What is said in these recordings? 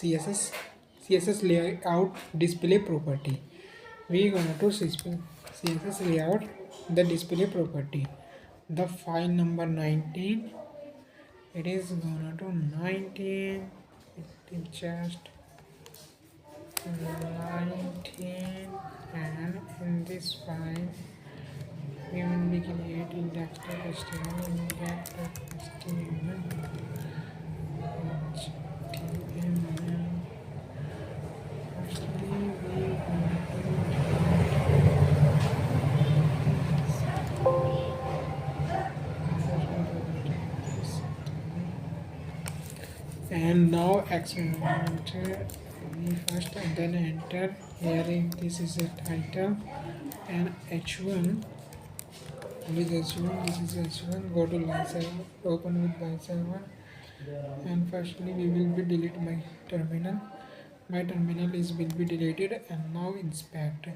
css css layout display property. We gonna to css layout the display property, the file number 19. It is gonna to 19, it is just 19, and in this file we will be creating index.html, index.html, and now enter we first and then enter here. This is a title and h1 with h1. This is h1. Go to line 7, open with line 7, and firstly we will be delete my terminal. My terminal will be deleted, and now inspect.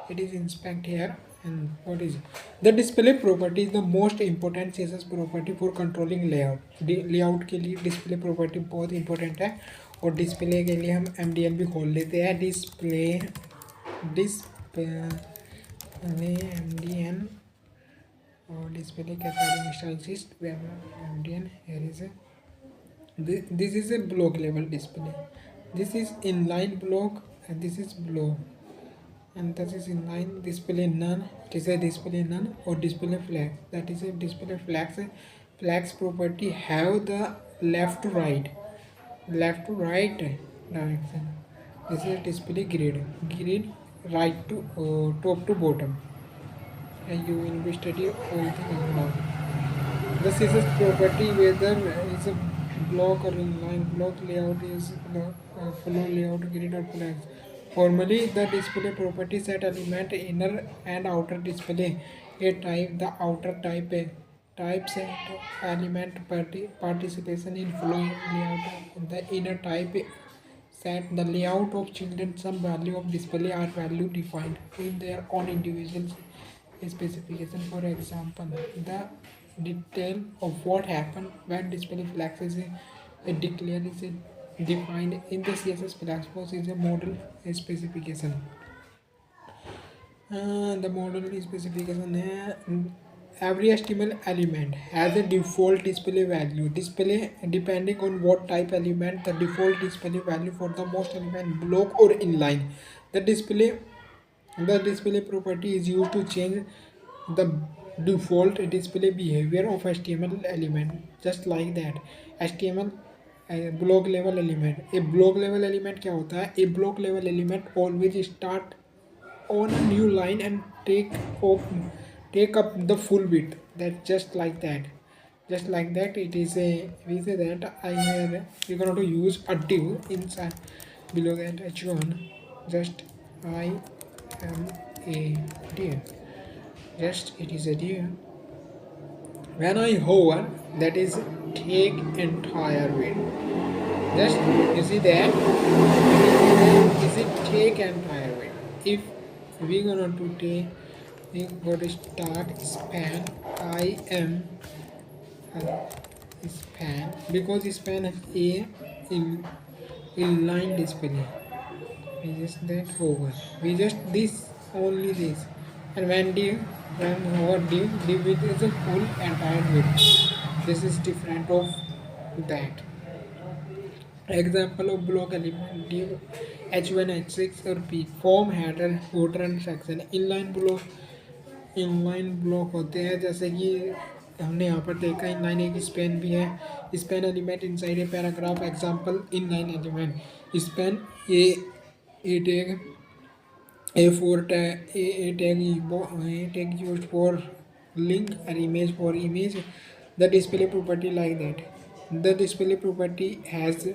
It is inspect here. And what is the display property is the most important CSS property for controlling layout. Layout के लिए display property बहुत important है, और display के लिए हम MDN भी खोल लेते हैं. डिस्प्ले MDN और display category stylist MDN. here is a this is a block level display. This is inline block and this is block, and this is inline display none. It is a display none or display flag. That is a display flags. Flags property have the left to right direction. This is a display grid right to top to bottom, and you will be study everything about the CSS property, whether is a block or inline block layout is flow layout grid or flags. Formally, the display property set element inner and outer display a type. The outer type set element participation in flowing layout. The inner type set the layout of children. Some value of display are value defined in their own individual specification. For example, the detail of what happened when display flags is declared is defined in the CSS flags post is a model specification. The model specification है, every HTML element has a default display value. Display depending on what type element, the default display value for the most element block or inline. The display property is used to change the default display behavior of HTML element. Just like that, HTML block level element. A block level element क्या होता है? A block level element always start on a new line and take up the full width. That just like that. It is a, we say that we're going to use a div inside below that h1. Just I am a div. Just it is a div. When I hover, that is take entire width. Just you see that is it take entire width. If we gonna to take, we go to start span. I am span, because span has a inline display. We just that hover. We just this only this, and when hover div width is a full entire width. This is different of that. Example of block element div h1, h6 और p. form header, footer and section. inline block होते हैं, जैसे कि हमने यहाँ पर देखा inline एक span भी है. span element inside a paragraph. Example inline element span a tag, a4 tag, a tag used for link, and image for image. The display property like that. The display property has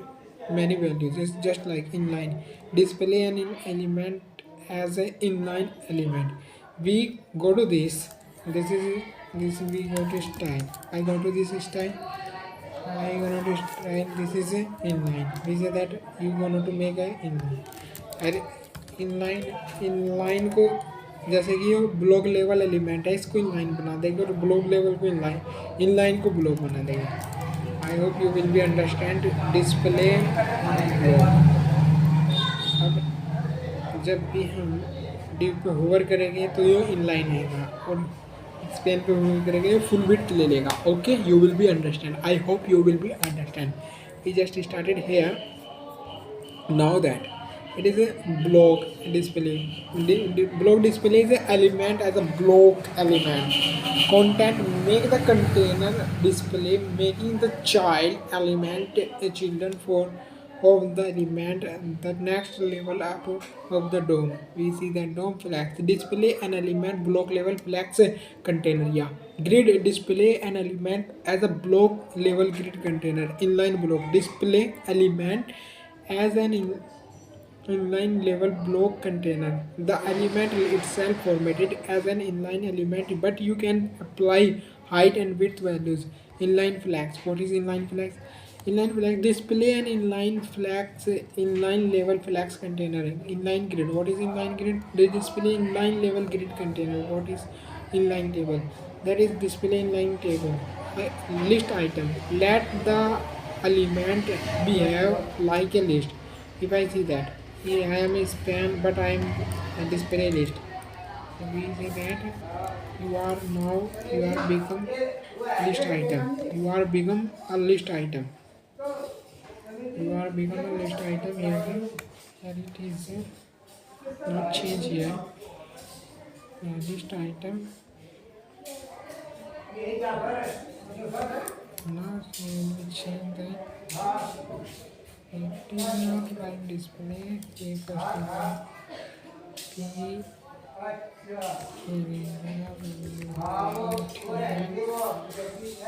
many values. It's just like inline. Display an element as an inline element. We go to this. This we go to style. I go to this style. I gonna to style. This is a inline. We say that you gonna to make a inline. अरे inline को जैसे कि ये block level element है, इसको inline बना देंगे और ब्लॉक लेवल को इनलाइन को ब्लॉक बना देंगे. I hope you will be understand display on block. जब भी हम div पे होवर करेंगे तो ये इनलाइन आएगा और स्पेन पे होवर करेंगे ये फुल विड्थ ले लेगा. Okay, you will be understand. I hope you will be understand. We just started here. Now that it is a block display. Block display is an element as a block element. Content make the container display, making the child element a children for of the element the next level up of the DOM. We see the DOM flex display an element block level flex container. Yeah, grid display an element as a block level grid container. Inline block display element as an inline level block container. The element itself formatted as an inline element, but you can apply height and width values. Inline flex. What is inline flex? Inline flex display an inline flex, inline level flex container. Inline grid. What is inline grid? They display inline level grid container. What is inline table? That is display inline table. List item. Let the element behave like a list. If I see that I am a spam but I am a display list, so we say that you are become list item. You are become a list item. You are become a list item here. Here it is not change here. List item. Now so we change that. It is not like display. P equals to P.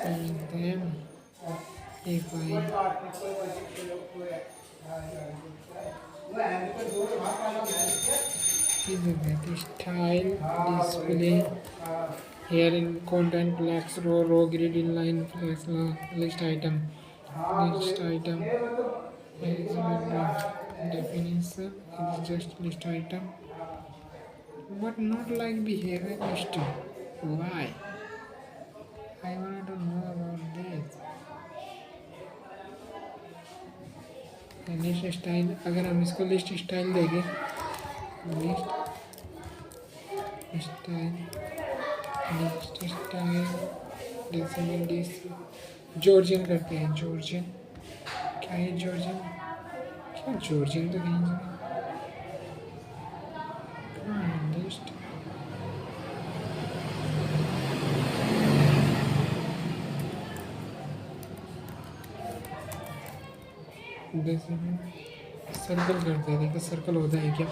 And then if I is that style display here in content flex row grid inline flex list item is definition. It is just list item but not like behavior list. Why? I want to know about this. List style अगर हम इसको list style देंगे list style Georgian करते हैं. Georgian क्या है? Georgian क्या? Georgian तो कहीं लिस्ट सर्कल करते हैं. देखो सर्कल होता है क्या?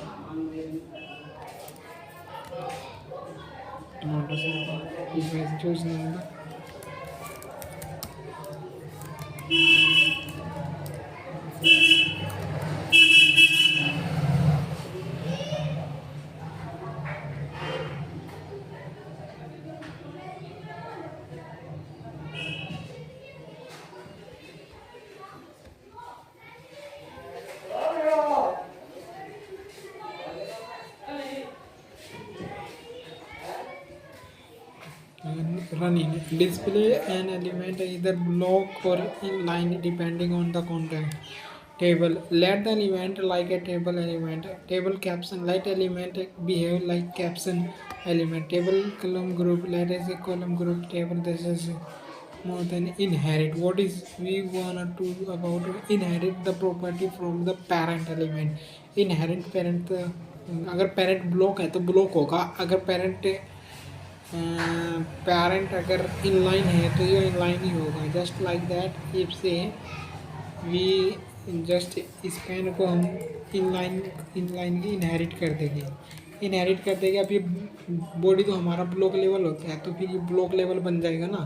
टमाटो सर्कल चूज नहीं होगा. Running display an element either block or inline depending on the content. Table let the element like a table element. Table caption let element behave like caption element. Table column group let as a column group. Table this is more than inherit. What is we wanna do about inherit the property from the parent element. Inherent parent अगर parent block है तो block होगा. अगर parent अगर inline है तो ये inline ही होगा. जस्ट लाइक दैट इफ से वी जस्ट इस पेन को हम इनलाइन की इनहेरिट कर देंगे. अब ये बॉडी तो हमारा ब्लॉक लेवल होता है तो फिर ये ब्लॉक लेवल बन जाएगा ना.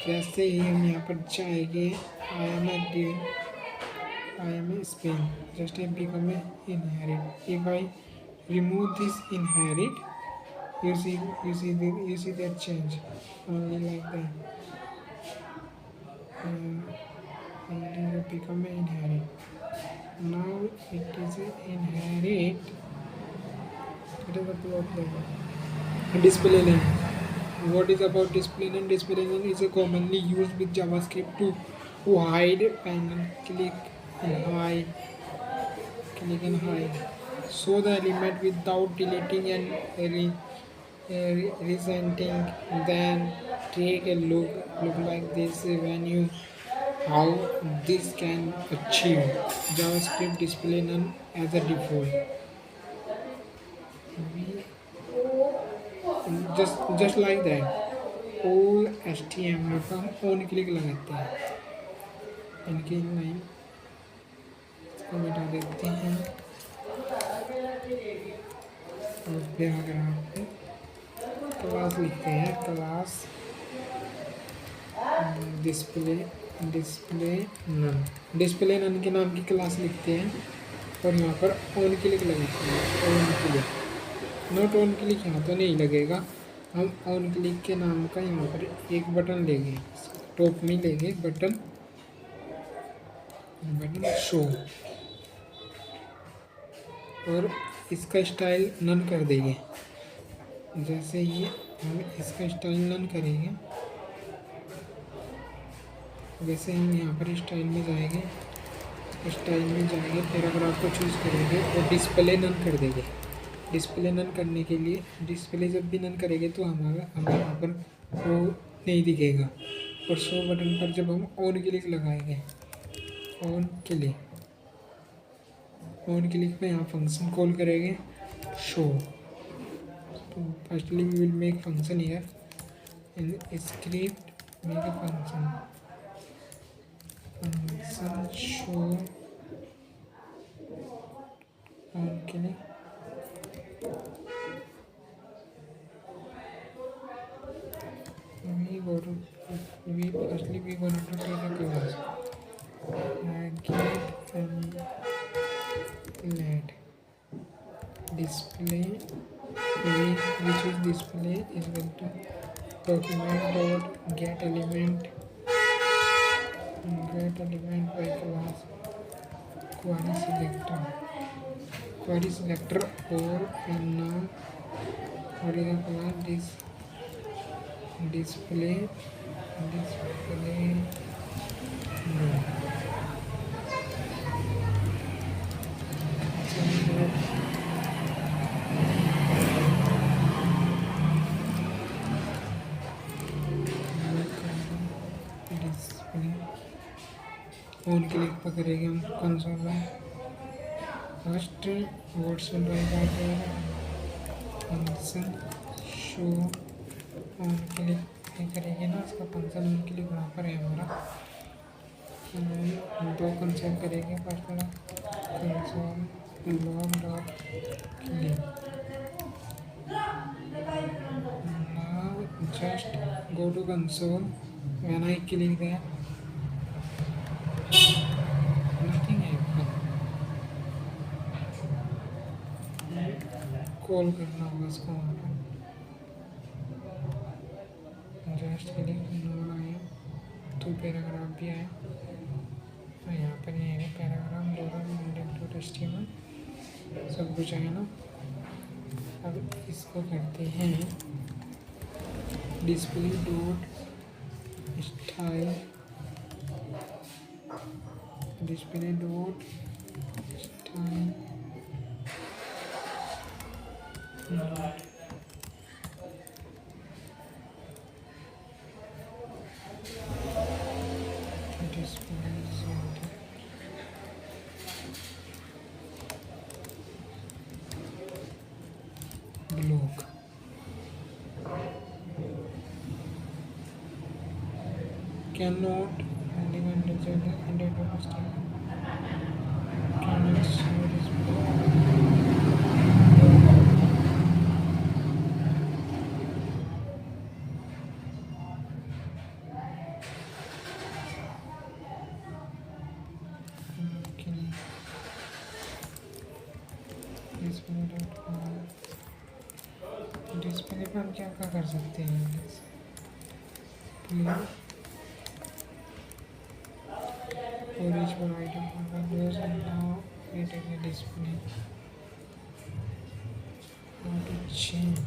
वैसे ही हम यहाँ पर जाएंगे. I am a span just I become a inherit. If I remove this inherit, you see that change only like that. And it become an inherit. Now it is an inherit. It is a block level. Display name. What is about display name? Display name is a commonly used with JavaScript to hide panel. Click and hide. show the element without deleting and resenting. Then take a look like this when you how this can achieve JavaScript display none as a default. We just like that all HTML का हम on click लगाते हैं इनकी line इसको मिटा देते हैं और पैराग्राफ पे क्लास लिखते हैं क्लास डिस्प्ले डिस्प्ले नन के नाम की क्लास लिखते हैं और यहाँ पर ऑन क्लिक लगाते हैं on click not on click यहाँ तो नहीं लगेगा हम ऑन क्लिक के नाम का यहाँ पर एक बटन लेंगे टॉप में लेंगे बटन शो और इसका स्टाइल नन कर देंगे जैसे ही हम इसका स्टाइल नन करेंगे वैसे हम यहाँ पर स्टाइल में जाएंगे पैराग्राफ को चूज़ करेंगे और डिस्प्ले नन कर देंगे डिस्प्ले नन करने के लिए डिस्प्ले जब भी नन करेंगे तो हमें यहाँ पर वो नहीं दिखेगा और शो बटन पर जब हम ऑन क्लिक लगाएंगे ऑन क्लिक पे यहाँ फंक्शन कॉल करेंगे शो तो firstly we will make function here in script make a function show on click we firstly we going to take a class get let display which is display is going to document dot get element by class query selector or now what is the class display no on click पर करेंगे हम console में first words will write function show on click करेंगे ना इसका function on click वहाँ पर है हमारा दो कंसोल करेंगे फर्स्ट वाला console log dot click now just go to console when I click that call करना होगा इसको वहाँ पर जस्ट क्लिक नोड आया तो पैराग्राफ भी आया और यहाँ पर ये है पैराग्राफ HTML सब कुछ आया ना अब इसको करते हैं display dot style blog can not display पर हम क्या कर सकते हैं for each one item controls and now creating a display how to change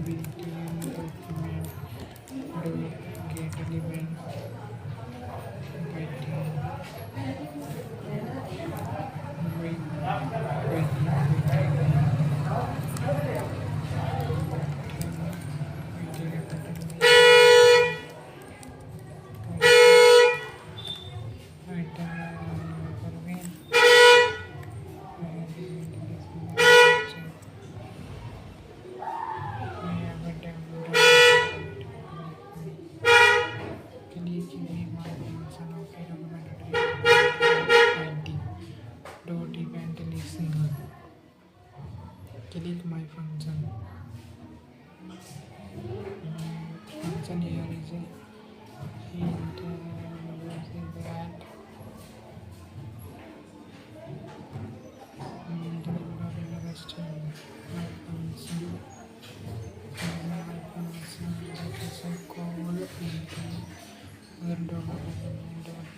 btn document dot get element btn dot event listener. Click my function. Function here is a hint that my function that is a call into other dot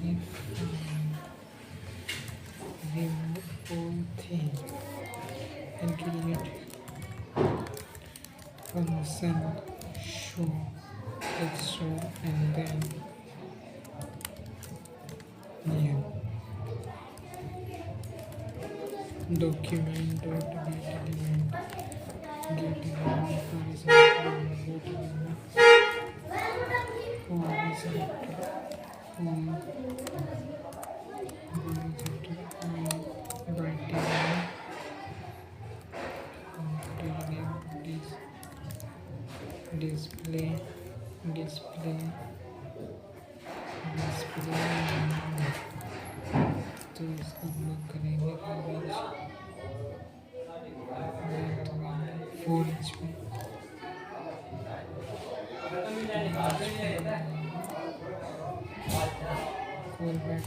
if remove all thing and create function show extra and then new document dot get element horizontal display display तो इसको हम लोग करेंगे average 4 inch में 4 back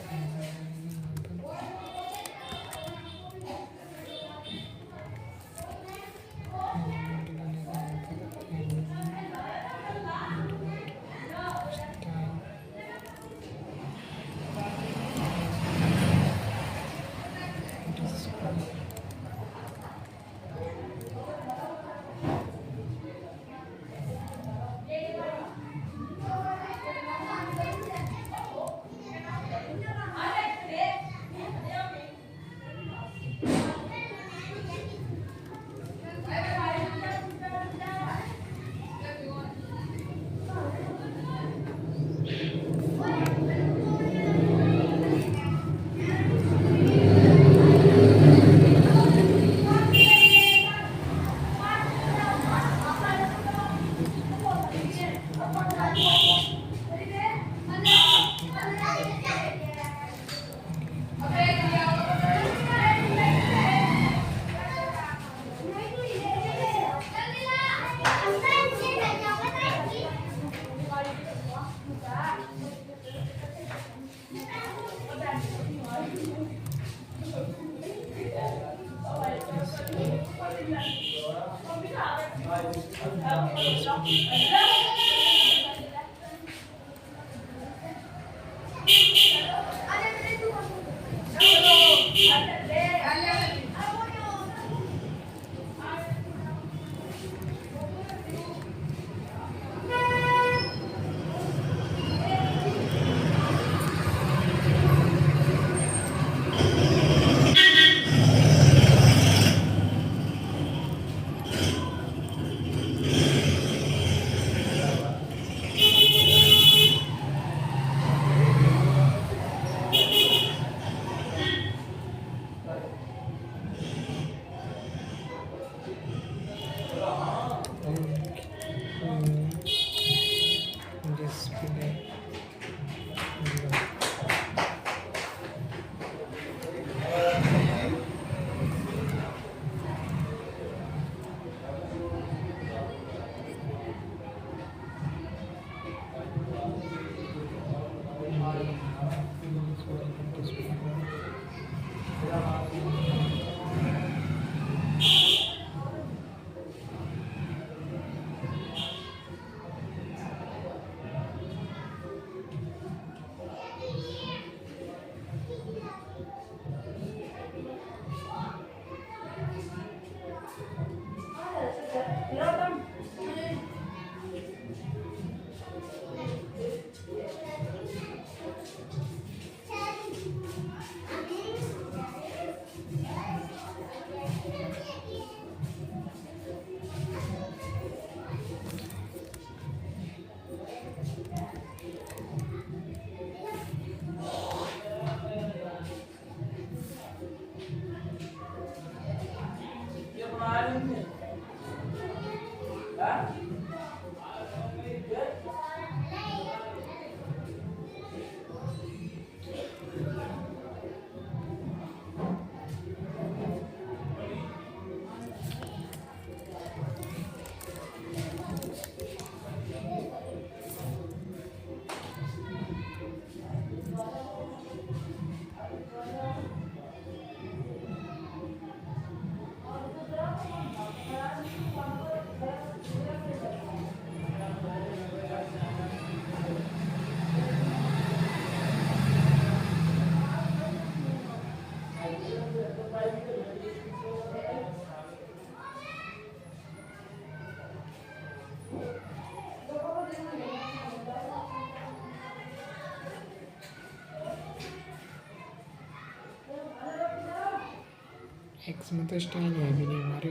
x में तो style है भी नहीं हमारे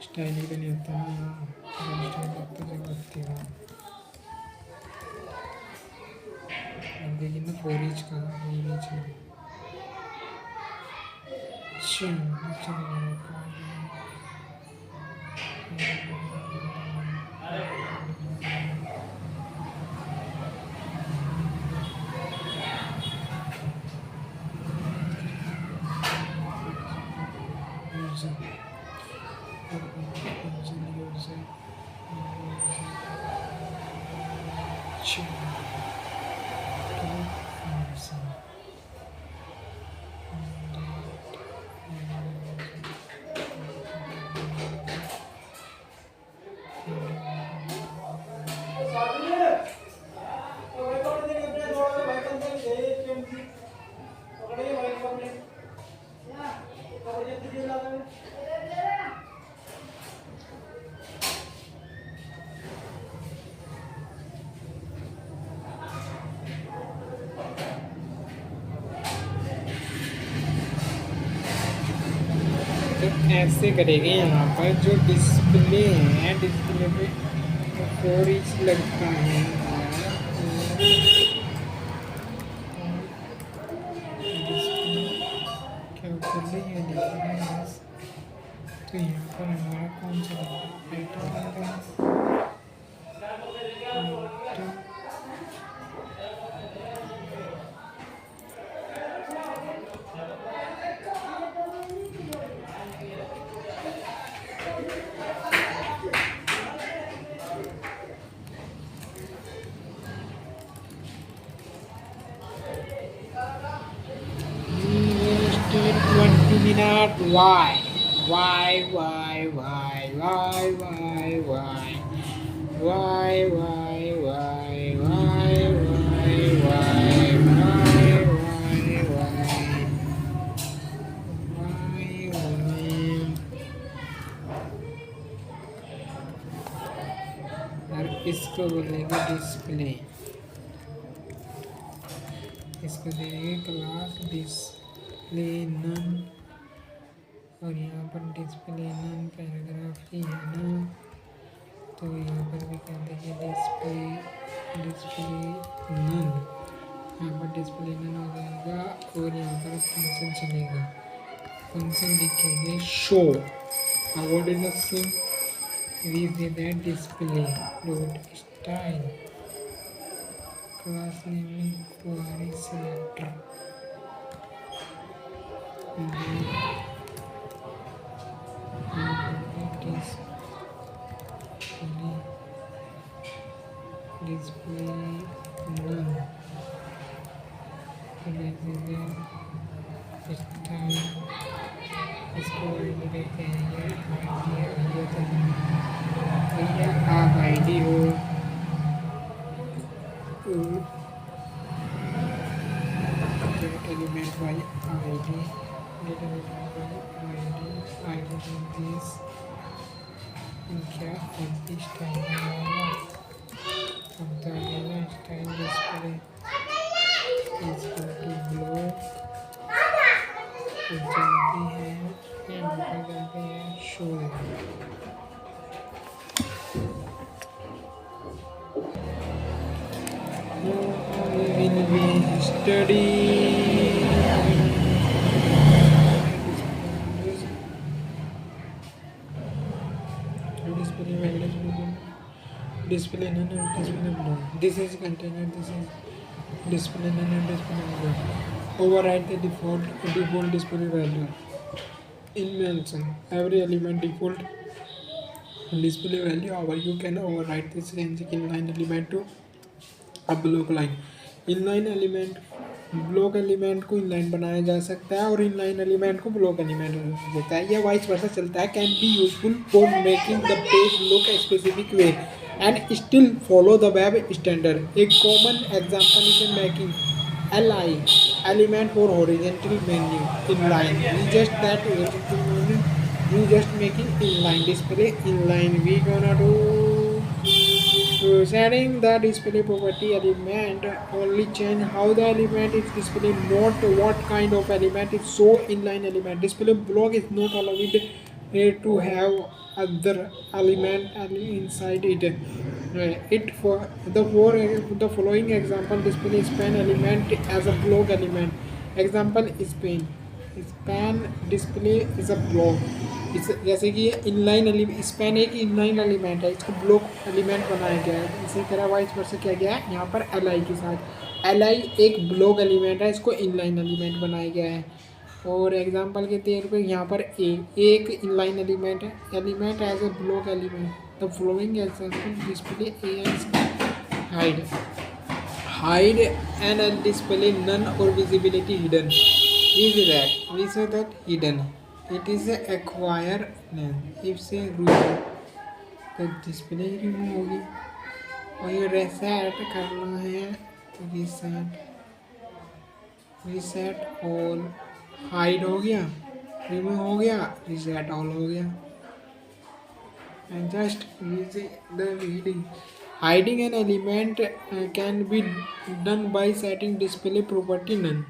स्टाइल ही तो नहीं होता स्टाइल होता जो करती है देखिए ना 4 इंच का 4 इंच में तो ऐसे करेंगे यहाँ पर जो डिस्प्ले है डिस्प्ले पे 4 इंच लगता है क्या कर रही है डिस्प्ले तो यहाँ पर हमारा कौन सा minute why why why why why why why why why why why और इसको बोलेंगे डिस्प्ले इसको देंगे क्लास डिस्प्ले नन और यहाँ पर डिस्प्ले नन पैराग्राफ ही है ना तो यहाँ पर भी कह देंगे डिस्प्ले नन यहाँ पर डिस्प्ले नन हो जाएगा और यहाँ पर फंक्शन चलेगा फंक्शन लिखेंगे show what is the show we say that display dot style class name query selector display none style इसको देते हैं ये आप आईडी हो element by id get element by id this क्या अब स्टाइल होगा अब डालेगा style display equal to block जल्दी है यहाँ पर जाते हैं show we will be studying display value display none and display block. This is container, this is display none and display block. Override the default display value. In mention every element default display value, or you can override this changing inline element to a block line. Inline element block element को inline बनाया जा सकता है और inline element को block element बना सकता है, यह वाइस वर्सा चलता है. Can be useful for making the page look a specific way and still follow the web standard. एक common example is making li element for horizontal menu inline. We just that we just making inline display inline. We gonna do setting the display property element only change how the element is displayed, not what kind of element is. So inline element display block is not allowed to have other element inside it. It for the following example display span element as a block element. Example span display is a block. जैसे कि inline element span एक inline element है, इसको block element बनाया गया है. इसी तरह वाइस वर्सा किया गया है यहाँ पर एल आई के साथ. एल आई एक ब्लॉक एलिमेंट है, इसको इनलाइन एलिमेंट बनाया गया है. और एग्जांपल के तौर पे यहाँ पर एक इनलाइन एलिमेंट है, element as a block element. The following example display hide hide and display none और visibility hidden. We say that hidden. It is a acquire name. If से remove तो डिस्प्ले रिमूव होगी. और ये reset करना है, reset all. Hide हो गया, रिमूव हो गया, reset all हो गया. And just using the hiding. Hiding an element can be done by setting display property none.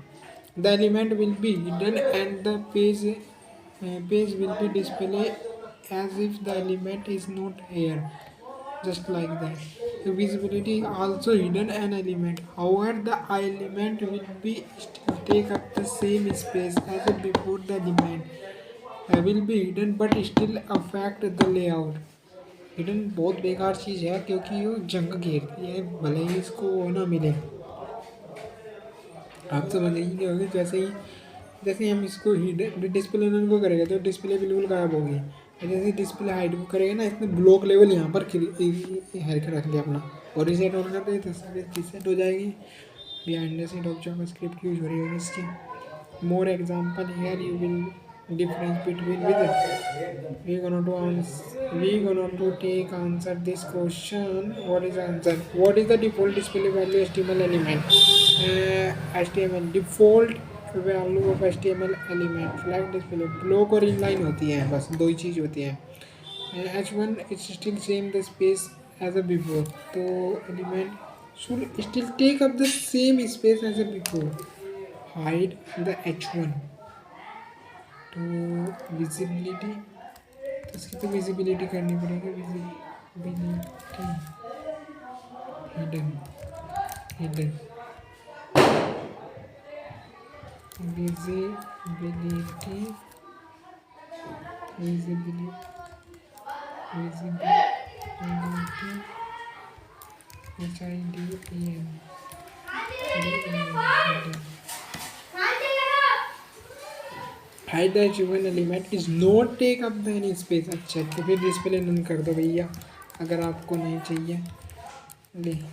The element will be hidden and the page will be displayed as if the element is not here, just like that. The visibility also hidden an element. However, the element will be still take up the same space as before. The element will be hidden but still affect the layout. Hidden बहुत बेकार चीज़ है क्योंकि ये जंग घेरती है, भले ही इसको ना मिले. आप समझ ही होगी. जैसे हम इसको डिस्प्ले को करेंगे तो डिस्प्ले बिल्कुल गायब होगी. जैसे डिस्प्ले हाइड को करेंगे ना, इसने ब्लॉक लेवल यहाँ पर हेर के रख लिया अपना, और रिसेट ऑन कर दे तो रिसेट हो जाएगी. Behind the scene of JavaScript use हो रही होगी इसकी. More example here you will difference between with we gonna to take answer this question. What is answer? What is the default display value HTML element? HTML default value of HTML element flag display block और inline होती है, बस दो ही चीज़ होती है. H1 it's still same the space as a before, तो element should still take up the same space as a before. Hide the H1. तो visibility, तो इसकी तो विजिबिलिटी करनी पड़ेगी. Visibility hidden visibility HIDEN hide the human element is not take up the any space. अच्छा, तो फिर display none कर दो भैया अगर आपको नहीं चाहिए.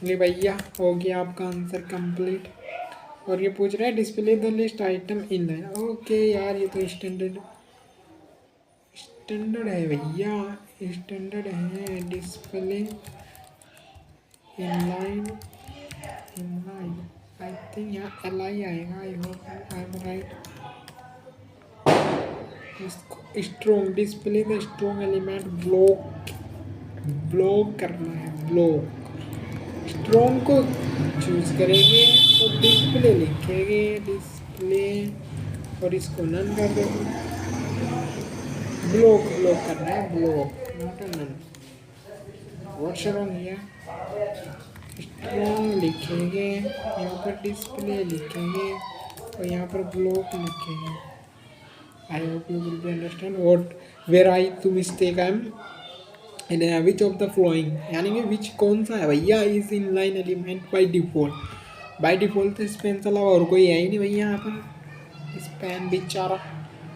ले भैया, हो गया आपका आंसर कंप्लीट. और ये पूछ रहा है display the list item in line. Okay यार, ये तो स्टैंडर्ड है भैया, स्टैंडर्ड है. Display in line I think यहाँ एल आई आएगा. I hope I am right. Strong display the strong element block करना है. ब्लॉक स्ट्रॉन्ग को चूज करेंगे और डिस्प्ले लिखेंगे. डिस्प्ले और इसको नन कर देंगे. ब्लॉक करना है, block not a none. What's wrong here? Strong लिखेंगे, यहाँ पर डिस्प्ले लिखेंगे और यहाँ पर ब्लॉक लिखेंगे. I hope you will be understand what where I to mistake I am in which of the flowing, यानी कि विच कौन सा है भैया is in line element by default तो स्पेन के अलावा और कोई है ही नहीं भैया यहाँ पर, स्पेन बेचारा।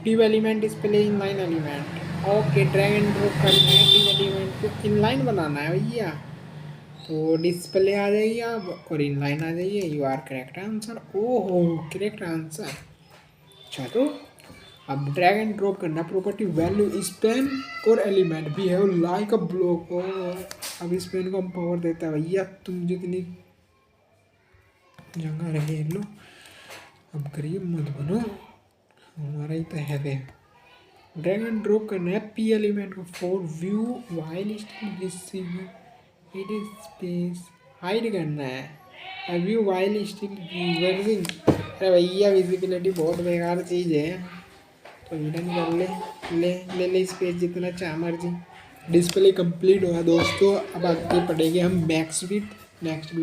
Div element display inline element, okay drag and drop करना है टिव एलिमेंट को इन लाइन बनाना है भैया, तो डिस्प्ले आ जाइए आप और इन लाइन आ जाइए, यू आर करेक्ट आंसर। ओहो करेक्ट आंसर। चलो अब ड्रैग एंड ड्रॉप करना प्रॉपर्टी वैल्यू स्पेन और element behave like a block. अब स्पेन को हम पावर देता है भैया, तुम जितनी जगह रहे लो, अब गरीब मत बनो, हमारा ही तो है वे। ड्रैग एंड ड्रॉप करना है पी एलिमेंट को for view while still receiving it is space, hide करना है व्यू वाइल स्टिल रिवर्सिंग। अरे भैया विजिबिलिटी बहुत बेकार चीज़ है, तो हिडन कर ले, ले ले स्पेस जितना चाह मर्जी। डिस्प्ले कंप्लीट हुआ दोस्तों, अब आगे पढ़ेंगे हम मैक्स विथ नेक्स्ट।